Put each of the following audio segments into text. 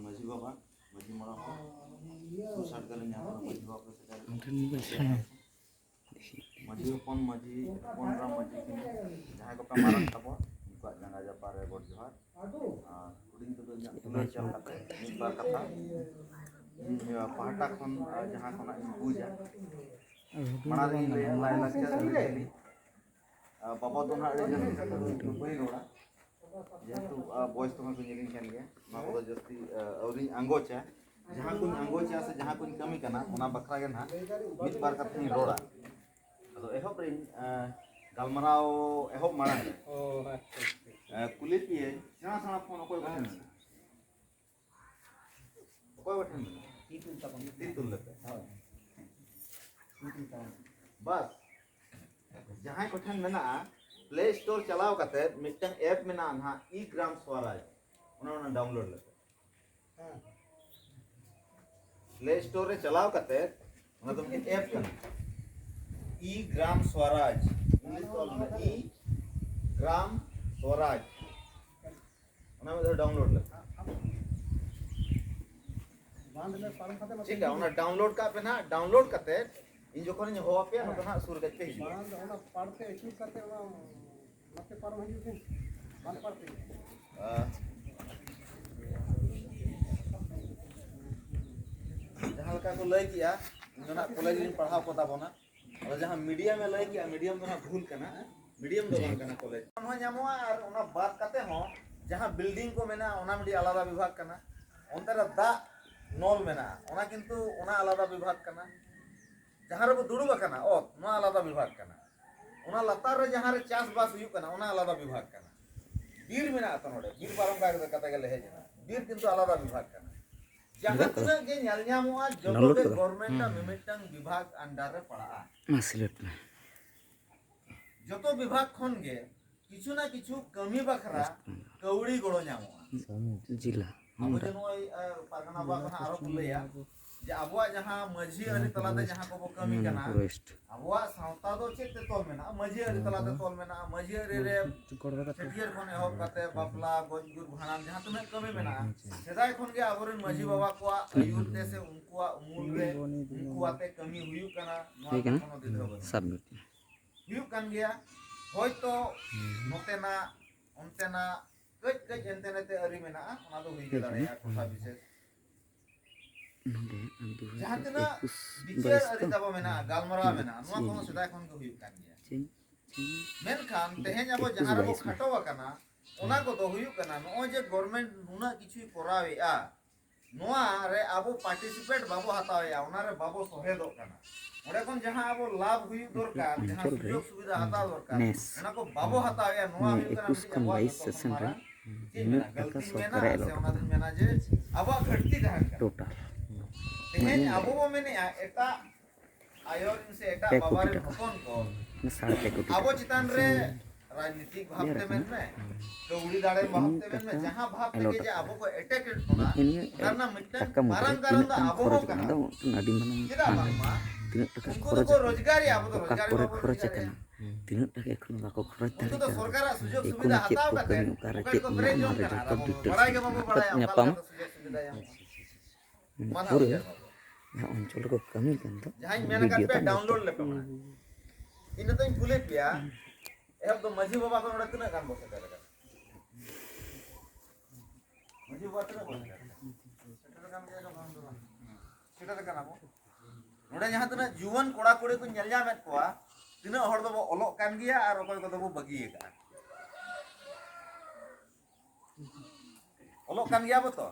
माजी बाबा माजी मरा सुसाइड करें यहाँ पर माजी बाबा से माजी कौन राम माजी की जहाँ को मारन तब उनका जंगा जपा रे बोल जोहार कुडिंग तो तुला चल करते एक बार कथा पहाटा खन जहाँ को ना पूजा मना रही ले लाई लक्ष्य बाबा तो ना कोई रोड़ा जेतु बॉयज तो मैं कुछ खेल गया ना वो जस्ती औरी अंगोचा जहाँ कुछ अंगोचा से जहाँ कुछ कमी करना उना बकरा के ना मित बार करते हैं रोड़ा तो एहोप रे गलमराव एहोप मारा कुली पिए जहाँ साना फोन कोई बैठे तीतुल लेते बस जहाँ को ठन में ना प्ले स्टोर चलाओ करते मिटन ऐप में ना ना ई ग्राम स्वराज उन्होंने डाउनलोड लेते प्ले स्टोर रे चलाओ करते उन्होंने तुम ऐप करना ई ग्राम स्वराज इंग्लिश में ई ग्राम स्वराज उन्होंने तो डाउनलोड लेते ठीक है उन्होंने डाउनलोड का पे ना डाउनलोड करते इन जो कोने हो पे ना तो ना सुर करते ही उन्होंने पढ़ते ऐसे करते उन्होंने मत पर हम यूं बात पढ़ते जहाँ का को लय किया इन्होंने कॉलेज में पढ़ाओ पता बना और जहाँ मीडिया में लय किया मीडियम तो ना भूल करना मीडियम दो बन करना कॉलेज हम जामुआ और उन्होंने बात करते हो जहाँ बिल्डिंग को में ना उन्होंने मीडिया आलादा विभाग करना उनका दा नॉल में ना उन्होंने किंतु उन्होंने आलादा विभाग करना जहाँ रे दुड़ुब करना ओ ना आलादा विभाग करना उना लतार रे जहाँ रे चास बास हुई करना उना आलादा विभाग करना बीर में ना आता नोडे बीर बारम का कथा के लहे जना बीर किंतु आलादा विभाग करना जहाँ तिना के ᱧᱮᱞᱧᱟᱢᱚᱜᱼᱟ ᱡᱚᱛᱚ ᱜᱮ गवर्नमेंट ᱟ मिमिटang विभाग अंडर रे पड़ाआ सिलेक्ट में जतो विभाग खन गे किछु ना किछु कमी बखरा कौड़ी गड़ो ᱧᱟᱢᱚᱜᱼᱟ जिला हम जे नय पारगना बा खना आरो लैया जे अबुआ जहां मझी अरि तलाते जहां को कमी कना अबुआ सावता दो चेक ते तोल मेना मझी अरि तलाते तोल मेना मझी अरि रे छटियर खन एहब काते बापला गजगुर भाणाम जहां तुमे कमी मेना सेदाय खन गे आबोरेन मझी बाबा को आयुर ते से उनकुआ उमूल रे उनकुआते कमी हुयु कना नोआ कोनो दिधो सबमिट हुयु कान गया होयतो नोतेना ओनतेना कज कज एंतेनेते अरि मेना ओना दो हुई दाड़े टोठा विशेष जहां तना बिचार अरि तबो मेना गालमरा मेना नोआ कोनो सदाय खन को हुयु कान गया मेनखान तेहेन अब जहां रे खाटो वकना ओना को दो हुयु कना नो जे गवर्नमेंट नुना किछु कोरावेआ नोआ रे आबो पार्टिसिपेट बाबो हतावेआ ओना रे बाबो सहेदो कना ओडे कोन जहां आबो लाभ हुयु दरकार जहां सुयोग सुविधा हताव दरकार ओना को बाबो हतावेआ नोआ हुयु कना मिटे सेशन रे गलती मेना से ओना दिन मेना जे आबो घटती रहन टोटल तेहेन आबो बो मेने एटा आयोरिन से एटा बाबारे हपन को आबो चितान रे राजनीतिक भावते में कौड़ी दाड़े भावते में जहां भाव के जे आबो को अटैक होना करना मिटन मारंग कारण दा आबो हो कना नाडी माने किदा बामा तीन टका खरच को रोजगारी आबो तो रोजगारी बाबो खरच कना तीन टका एखन बाको खरच तो तो सरकार सुयोग सुविधा हताव काते को प्रेज जोन कना बड़ाई के बाबो बड़ाई न्यापाम सुयोग सुविधा माना अंचल को कमी कन तो जहां मेना कर पे डाउनलोड ले पे इन तो भूले पिया एब तो मझी बाबा को नोडे तना गान बसे करे मझी बाबा तना बसे सेटर गान के गान दो सेटर गान आबो नोडे जहां तना जुवन कोड़ा कोड़ी को नेल जामेत कोआ तिना हर दो ओलोक कान गिया और ओकय को दो बगी का ओलोक कान गिया बतो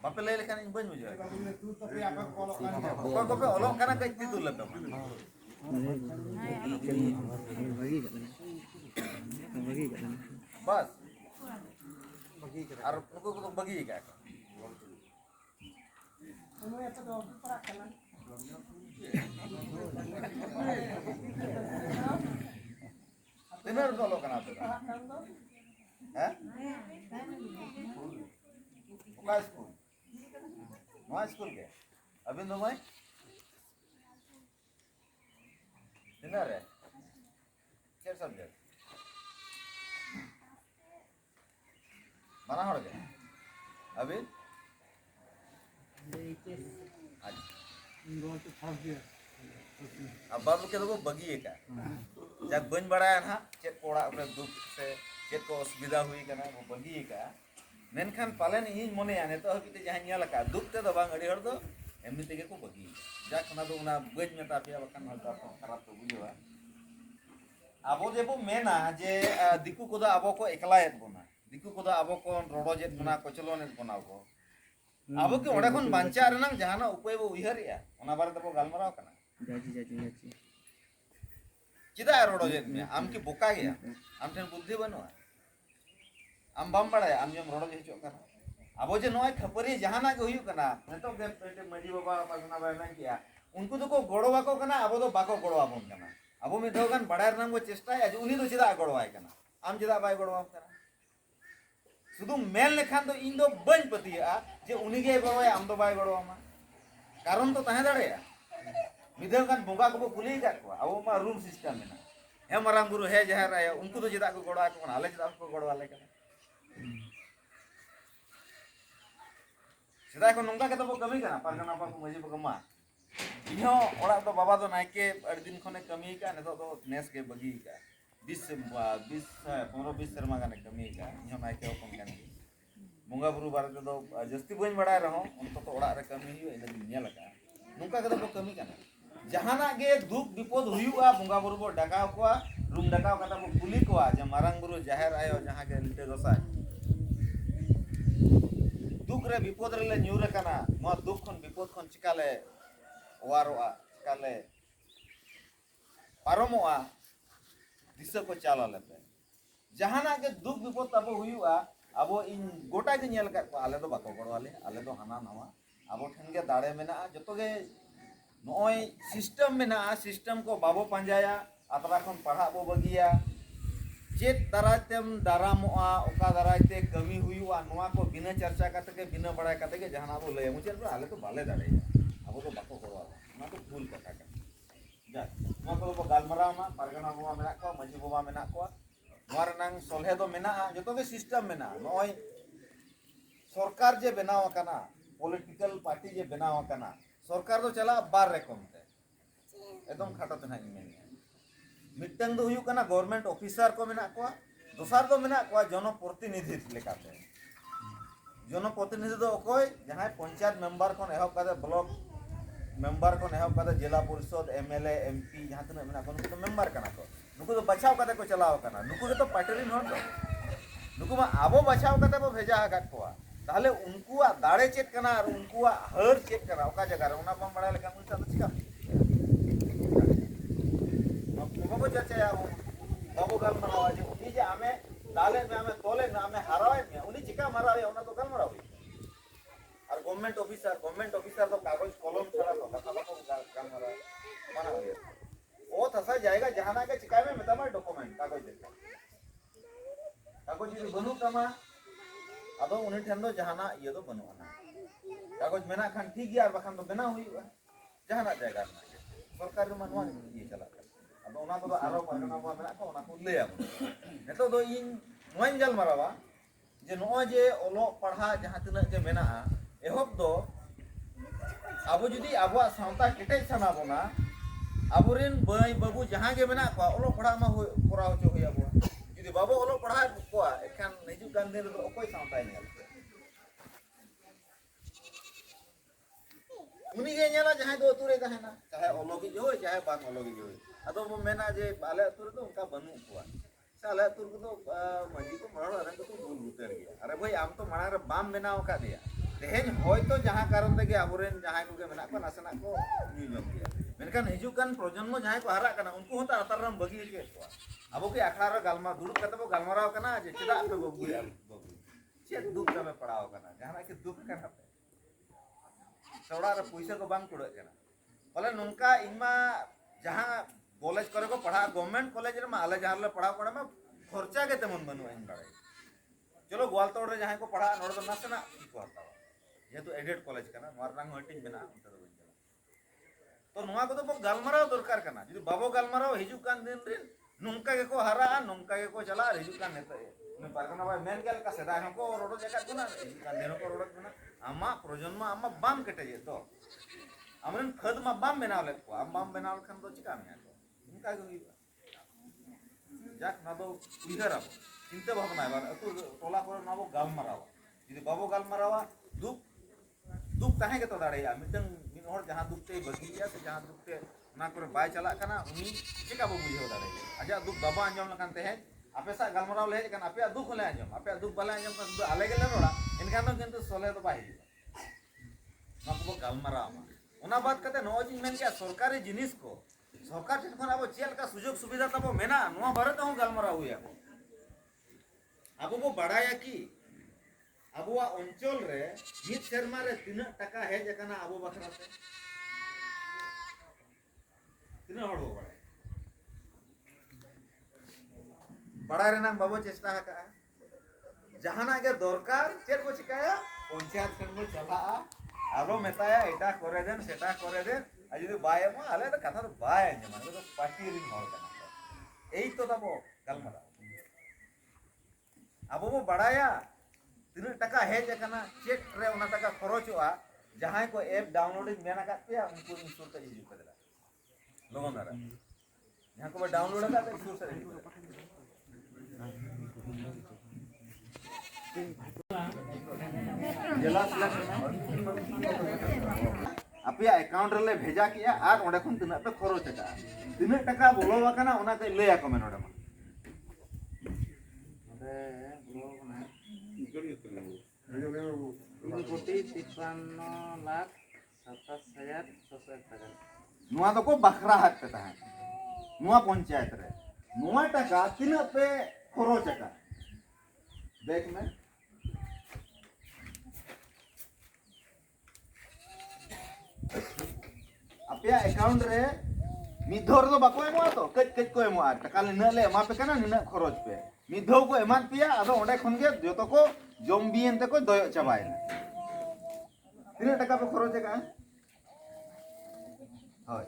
बापे ले लेखान इन बन मुझे तू तो पे आपन ओलोक कान गिया को पे ओलोक कान कई ती दुल पे बस और उनको को बगी का दिनर तो लोग ना हैं क्लास स्कूल नवा स्कूल के अभी तो मैं दिनर है क्या सब्जेक्ट माना हो गया अभी अब बाबू के तो बगी का जब बन बड़ा ना चेक कोड़ा अपने दुख से चेक को असुविधा हुई करना वो बगी का मेनखान पालन इन मने आने तो हबीते जहां न्याल का दुख ते दो बांग अड़ी हर दो एमनी तेगे को बगी जा खना दो ना बज मेटा पिया बखान हल्का खराब तो बुझवा आबो जेबो मेना जे दिकु को आबो को एकलायत बोना दिकु को आबो को रोडोजेत बोना कोचलोनेत बोना को आबो के ओडे खन बांचा रना जहाना उपाय बो उहरिया ओना बारे तबो गालमराव कना जाजी चिदा रोडोजेत में आम की बोका गया आम ठन बुद्धि बनुआ आम बाम बड़ाया आम जम रोडो हिचो कना आबो जे नोय खपरी जहाना के हुयु कना नेतो के पेटे मजी बाबा पागना बायना किया उनको तो को गोड़वा को कना आबो तो बाको गोड़वा बोन कना आबो में दोगान बड़ार नाम को चेष्टा है उनी तो चिदा गोड़वाय कना आम चिदा बाय गोड़वा कना शुद्ध मेल लेखान तो इन दो बन पतिया जे उनी के गोड़वाय आम तो बाय गोड़वा मा कारण तो तहे दाड़ेया मिदल कान बोगा को कुली का को आबो मा रूम सिस्टम में हे मरांग गुरु हे जहर आया उनको तो चिदा को गोड़वा को आले चिदा को गोड़वा ले कना सिदा को नंगा के तो कमी कना पारगना पा को मजी बगमा इहो ओड़ा तो बाबा तो नायके अड़ दिन खने कमी का ने तो नेस के बगी का 20 15-20 शर्मा गाने कमी का इहो नायके ओपन काने मुंगा बुरु बारे तो जस्ती बन बड़ा रहो उनको तो ओड़ा रे कमी हुई इन नेल का नंगा के तो कमी कना जहाना गे दुख विपद हुयुआ मुंगा बुरु बो डकाव को रूम डकाव कता बो पुली को जे मारंग बुरु जाहिर आयो जहां के लिटे गोसाय दुख रे विपद रे न्यूरे कना नो दुख खन विपद खन चिकाले ओवारोआ चिकाले पारमोआ दिशा को चाला लेते जहाना के दुख विपद तबो हुयुआ अबो इन गोटा के नेल का आले तो बाको गड़वाले आले तो हाना नवा अबो ठन के दाड़े मेना जतो के नोय सिस्टम मेना सिस्टम को बाबो पंजाया अतरा खन पढ़ा बो बगिया चेत दारायतेम दारामोआ ओका दारायते कमी हुआ नोआ को बिना चर्चा करते के बिना बड़ाय करते के जहां आबो लय मुझे तो आले तो बाले दाड़े आबो तो बाको करवा ना तो भूल कथा का जा नोआ को गालमराव मा पारगना बाबा मेना को माजी बाबा मेना को नोआ रनांग सोलहे दो मेना जतो के सिस्टम मेना नोय सरकार जे बनाव कना पॉलिटिकल पार्टी जे बनाव कना सरकार तो चला बार रकम ते एकदम खाटा तना इमेन मिटंग दो हुयु कना गवर्नमेंट ऑफिसर को मेना को दोसार दो मेना को जनप्रतिनिधि लेकाते जनप्रतिनिधि दो कोई जहां पंचायत मेंबर को एहब कादे ब्लॉक मेंबर को एहब कादे जिला परिषद एमएलए एमपी जहां तने मेना को तो मेंबर कना को नुकु तो बचाव कादे को चलाव कना नुकु के तो पार्टी रिन हन दो नुकु मा आबो बचाव कादे बो भेजा हागत को ताहले उनकुआ दाड़े चेक कना और उनकुआ हर चेक करा ओका जगह रे उना बम बड़ा लेका उनसा तो चिका बाबू चर्चा बाबू गाल मरावा जे उनी जे आमे दाले में आमे तोले ना आमे हरावे में उनी चिका मरावे उना तो गाल मरावे और गवर्नमेंट ऑफिसर तो कागज कलम छड़ा तो कथा को गाल मरावे माना हो ओ थसा जाएगा जहां ना के चिका में मेता डॉक्यूमेंट कागज दे कागज जी बनु तमा अब उनी ठन दो जहाना ये तो बनु ना कागज मेना खान ठीक गया बखान तो बना हुईगा जहाना जाएगा सरकार रे मनवा ये चला अब ओना को आरो पारगना बा मेना को ओना को ले आ नेतो दो इन मोइन गल मारावा जे नो जे ओलो पढ़ा जहां तना जे मेना एहब दो अब जुदी आबो सावता केटे सना बोना आबोरेन बई बाबू जहां के मेना को ओलो पढ़ा मा कोरा होचो होय आबो जुदी बाबू ओलो पढ़ा को एखान निजु गान दिन दो ओकोय सावता नेल उनी के नेला जहां दो तुरे तहना चाहे ओलोगी जो चाहे बांग ओलोगी जो अदो वो मेना जे बाले अतुर तो उनका बनू हुआ साले अतुर को तो मजी को मरण अरन को तो भूल उतर गया अरे भाई आम तो मणा रे बाम बनाव का दिया तेहेन होय तो जहां कारण ते के आबोरेन जहां को के मेना को नासना को न्यूजम दिया मेनकान हिजुकान प्रजन्म जहां को हारा कना उनको होता अतरम बगी के को अबो के अखार गालमा दुड़ कते बो गालमाराव कना जे चिदा पे बबू चेक दुख में पड़ाव कना जहां के दुख कना पे सौड़ा रे पैसा को बांग कुड़ कना बोले नोंका इमा जहां कॉलेज करे को पढ़ा गवर्नमेंट कॉलेज रे आले जहां ले पढ़ा पड़े में खर्चा के तेमन बनु इन बारे चलो ग्वालतोड़ रे जहां को पढ़ा नोड तो नासना को हतावा ये तो एडेड कॉलेज कना मारनांग हटिंग बिना उनते तो बन तो नुआ को तो गालमाराव दरकार कना जदि बाबो गालमाराव हिजु कान दिन रे नोंका के को हरा नोंका के को चला हिजु कान नेता ने पारगना भाई मेन गेल का सेदा को रोडो जगत गुना हिजु कान देनो को रोडो गुना आमा प्रजन्म आमा बाम कटे जे तो आमन खद मा बाम बनाव ले को आम बाम बनाव खान तो चिका में उनका गई जाक ना दो उइहर अब चिंता भावना बार अतु टोला पर ना बो गालमाराव जदि बाबो गालमारावा दुख दुख ताहे के तो दाड़ेया मिटन मिन और जहां दुख ते बगिया से जहां दुख ते ना करे बाय चला कना उनी चिका बो बुझो दाड़ेया आजा दुख बाबा अंजम लकान ते है आपे सा गालमाराव ले कन आपे दुख ले अंजम आपे दुख बाले अंजम कन आले गेले रोड़ा इनकान तो किंतु सोले तो बाही ना को गालमाराव ओना बात कते नो जी मेन के सरकारी जिनिस को सरकार ठन खन अब चेल का सुजोग सुविधा तब मेना नुआ भारत हूं गालमाराव हुया अब वो बड़ाया की अबुआ अंचल रे मित शर्मा रे तीना टका है जकना अबो बखरा से तीना हड़ हो बड़ा रे नाम बाबू चेष्टा का जहाना के दरकार चेर को चिकाया पंचायत खन को चला आरो मेताया एटा करे देन सेटा करे देन आ जदि बाय मा आले तो कथा तो बाय ने माने तो पार्टी रिन हड़ कना एई तो तबो गालमारा अबो बो बड़ाया तीन टका हेज कना चेक रे उना टका खरचोआ जहां को ऐप डाउनलोडिंग मेना का पे उनको इंस्टॉल कर हिजु कदला लोगन दारा जहां को डाउनलोड का तो इंस्टॉल कर जिला आपे अकाउंट रे भेजा किया आर ओंडे खन तिना पे खरच का तीन टका बोलवा कना ओना के ले आको मेन ओडे मा नुआ तो को बखरा हाथ पे था नुआ पंचायत रे नुआ टका तीन पे खरच का देख में आपे अकाउंट रे मिद धौ रे बाको एमोआ तो कच को एमोआ टाका निना ले एमा पे कना निना खरच पे मिद धौ को एमान पिया आदो ओंडे खन गे जतो को जम बियन ते को दय चाबायना तीना टाका पे खरच का होय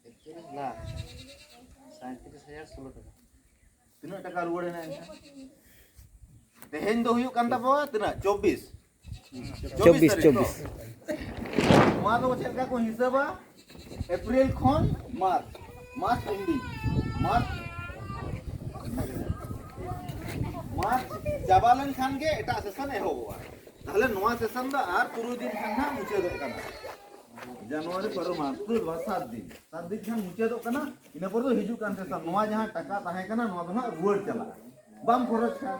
एक्चुअली लाख 37,016 टाका तीना टाका रुवाड़ ना तेहेन दो हुयु कान ताबो तीना 24 नुआ दो चेक का को हिसाबा अप्रैल खन मार्च एंडिंग मार्च जाबालन खान गे एटा सेशन एहोबा ताहले नुआ सेशन दा आर पुरु दिन खान ना मुचे दो काना जनवरी पर मार्च तो 7 दिन खान मुचे दो काना इना पर दो हिजु कान सेशन नुआ जहां टाका ताहे काना नुआ दो रुवाड़ चला बाम खरच का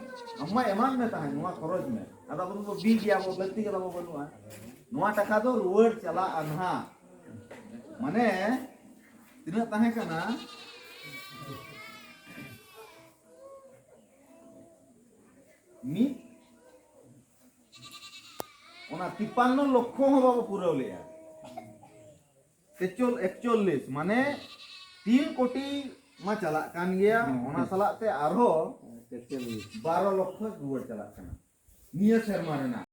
अम्मा एमान में ताहे नुआ खरच में आदा पर तो बी गया वो गलती के बाबू बनुआ नुआ टाका दो रुवाड़ चला अनहा माने तीना ताहे काना मी ओना 53 लक्ष हो बाबू पुराव लिया 41 माने 3 कोटी मा चला कान गया ओना सलाते आरो 12 लक्ष रुवाड़ चला काना निया शर्मा रेना